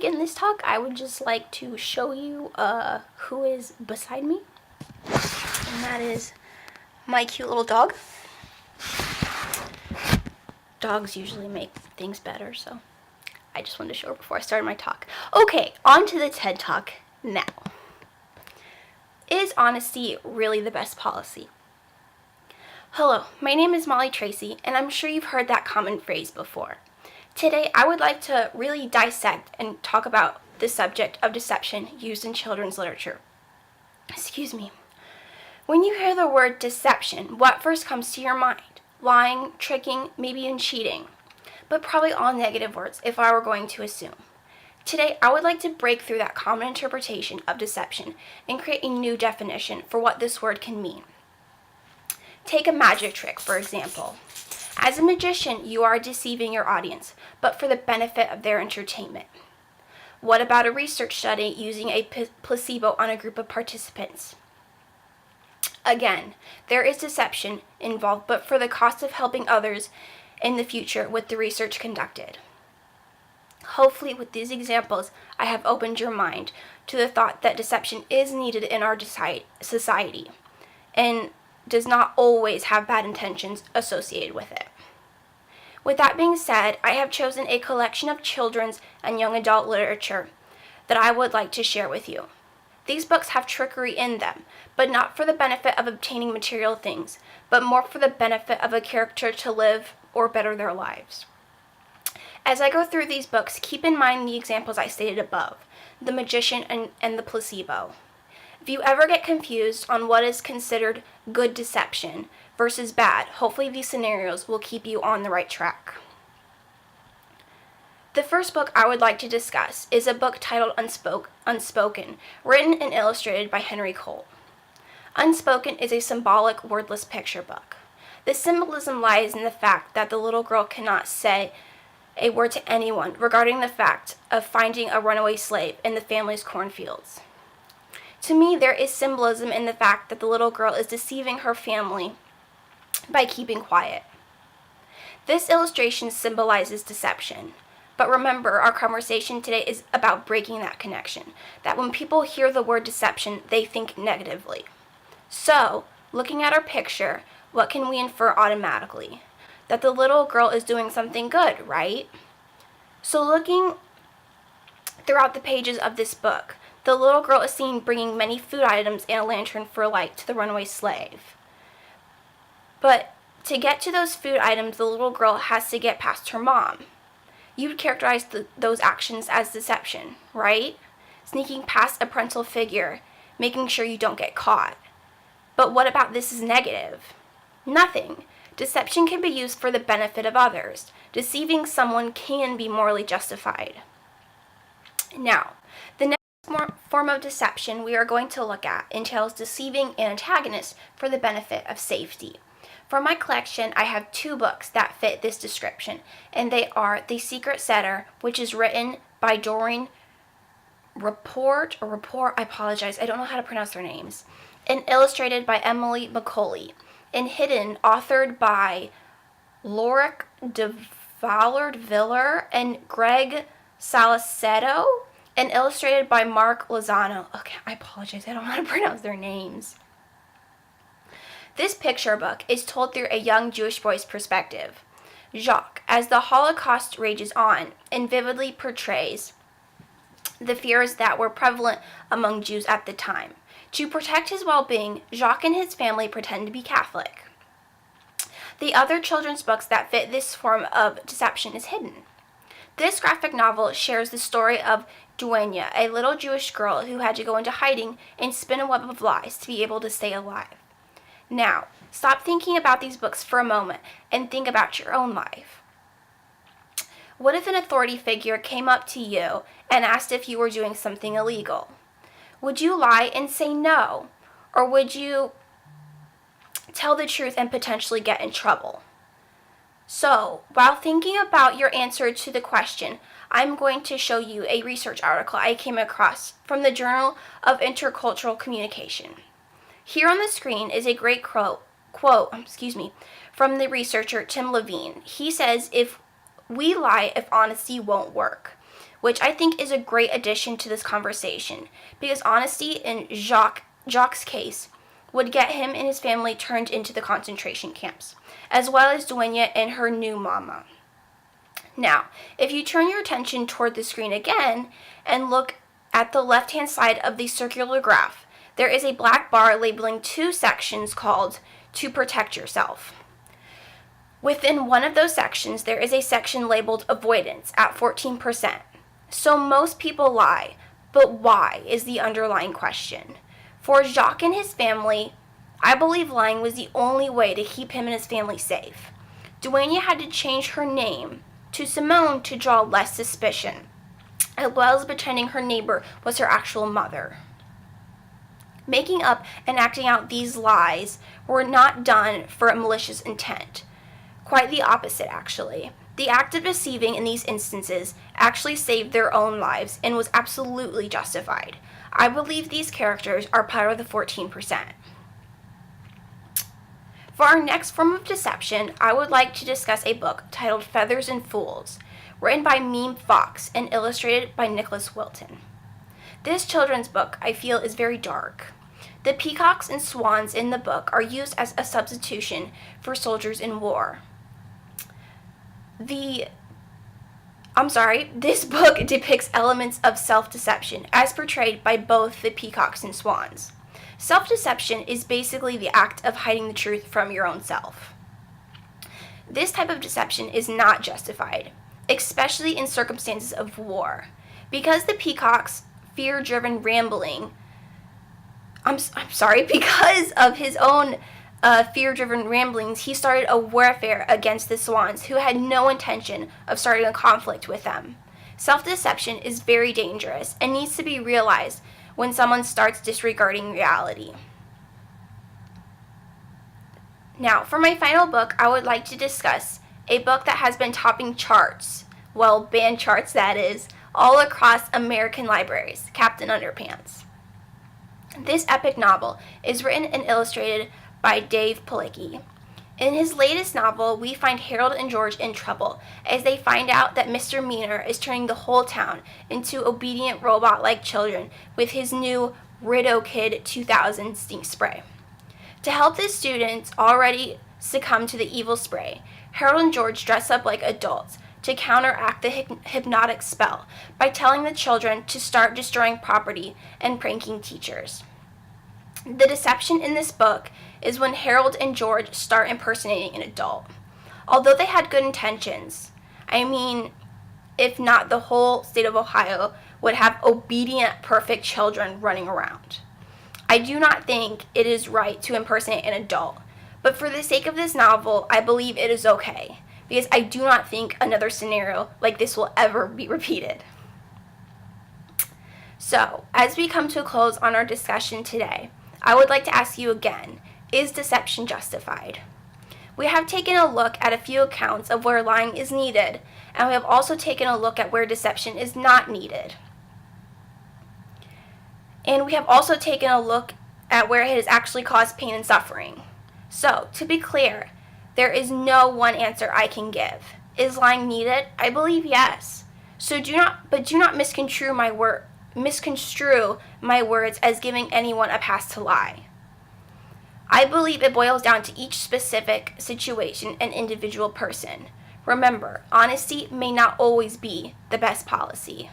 begin this talk, I would just like to show you who is beside me, and that is my cute little dog. Dogs usually make things better, so I just wanted to show her before I started my talk. Okay, on to the TED Talk now. Is honesty really the best policy? Hello, my name is Molly Tracy, and I'm sure you've heard that common phrase before. Today, I would like to really dissect and talk about the subject of deception used in children's literature. Excuse me. When you hear the word deception, what first comes to your mind? Lying, tricking, maybe even cheating. But probably all negative words if I were going to assume. Today, I would like to break through that common interpretation of deception and create a new definition for what this word can mean. Take a magic trick, for example. As a magician, you are deceiving your audience, but for the benefit of their entertainment. What about a research study using a placebo on a group of participants? Again, there is deception involved, but for the cost of helping others in the future with the research conducted. Hopefully, with these examples, I have opened your mind to the thought that deception is needed in our society and does not always have bad intentions associated with it. With that being said, I have chosen a collection of children's and young adult literature that I would like to share with you. These books have trickery in them, but not for the benefit of obtaining material things, but more for the benefit of a character to live or better their lives. As I go through these books, keep in mind the examples I stated above, the magician and the placebo. If you ever get confused on what is considered good deception versus bad, hopefully these scenarios will keep you on the right track. The first book I would like to discuss is a book titled Unspoken, written and illustrated by Henry Cole. Unspoken is a symbolic, wordless picture book. The symbolism lies in the fact that the little girl cannot say a word to anyone regarding the fact of finding a runaway slave in the family's cornfields. To me, there is symbolism in the fact that the little girl is deceiving her family by keeping quiet. This illustration symbolizes deception. But remember, our conversation today is about breaking that connection, that when people hear the word deception, they think negatively. So, looking at our picture, what can we infer automatically? That the little girl is doing something good, right? So looking throughout the pages of this book, the little girl is seen bringing many food items and a lantern for light to the runaway slave. But to get to those food items, the little girl has to get past her mom. You would characterize those actions as deception, right? Sneaking past a parental figure, making sure you don't get caught. But what about this is negative? Nothing. Deception can be used for the benefit of others. Deceiving someone can be morally justified. Now, the next form of deception we are going to look at entails deceiving an antagonist for the benefit of safety. For my collection, I have two books that fit this description, and they are The Secret Setter, which is written by Doreen Rapport, I apologize, I don't know how to pronounce their names, and illustrated by Emily Macaulay, and Hidden, authored by Lorik de Villard and Greg Saliceto, and illustrated by Mark Lozano. Okay, I apologize, I don't know how to pronounce their names. This picture book is told through a young Jewish boy's perspective, Jacques, as the Holocaust rages on, and vividly portrays the fears that were prevalent among Jews at the time. To protect his well-being, Jacques and his family pretend to be Catholic. The other children's books that fit this form of deception is Hidden. This graphic novel shares the story of Duenya, a little Jewish girl who had to go into hiding and spin a web of lies to be able to stay alive. Now, stop thinking about these books for a moment and think about your own life. What if an authority figure came up to you and asked if you were doing something illegal? Would you lie and say no? Or would you tell the truth and potentially get in trouble? So, while thinking about your answer to the question, I'm going to show you a research article I came across from the Journal of Intercultural Communication. Here on the screen is a great quote from the researcher Tim Levine. He says, "If we lie if honesty won't work. which I think is a great addition to this conversation, because honesty in Jacques' case would get him and his family turned into the concentration camps, as well as Duenya and her new mama. Now, if you turn your attention toward the screen again and look at the left-hand side of the circular graph, there is a black bar labeling two sections called "To Protect Yourself." Within one of those sections, there is a section labeled "Avoidance" at 14%. So most people lie, but why is the underlying question. For Jacques and his family, I believe lying was the only way to keep him and his family safe. Duenya had to change her name to Simone to draw less suspicion, as well as pretending her neighbor was her actual mother. Making up and acting out these lies were not done for a malicious intent. Quite the opposite, actually. The act of deceiving in these instances actually saved their own lives and was absolutely justified. I believe these characters are part of the 14%. For our next form of deception, I would like to discuss a book titled Feathers and Fools, written by Meme Fox and illustrated by Nicholas Wilton. This children's book, I feel, is very dark. The peacocks and swans in the book are used as a substitution for soldiers in war. This book depicts elements of self-deception as portrayed by both the peacocks and swans. Self-deception is basically the act of hiding the truth from your own self. This type of deception is not justified, especially in circumstances of war, because the peacock's fear-driven rambling, because of his own fear-driven ramblings, he started a warfare against the swans, who had no intention of starting a conflict with them. Self-deception is very dangerous and needs to be realized when someone starts disregarding reality. Now, for my final book, I would like to discuss a book that has been topping charts, well, banned charts that is, all across American libraries, Captain Underpants. This epic novel is written and illustrated by Dave Pilecki. In his latest novel, we find Harold and George in trouble as they find out that Mr. Meaner is turning the whole town into obedient robot-like children with his new Rideau Kid 2000 stink spray. To help the students already succumb to the evil spray, Harold and George dress up like adults to counteract the hypnotic spell by telling the children to start destroying property and pranking teachers. The deception in this book is when Harold and George start impersonating an adult. Although they had good intentions, if not, the whole state of Ohio would have obedient, perfect children running around. I do not think it is right to impersonate an adult, but for the sake of this novel, I believe it is okay, because I do not think another scenario like this will ever be repeated. So, as we come to a close on our discussion today, I would like to ask you again, is deception justified? We have taken a look at a few accounts of where lying is needed, and we have also taken a look at where deception is not needed. And we have also taken a look at where it has actually caused pain and suffering. So, to be clear, there is no one answer I can give. Is lying needed? I believe yes. So do not misconstrue my words as giving anyone a pass to lie. I believe it boils down to each specific situation and individual person. Remember, honesty may not always be the best policy.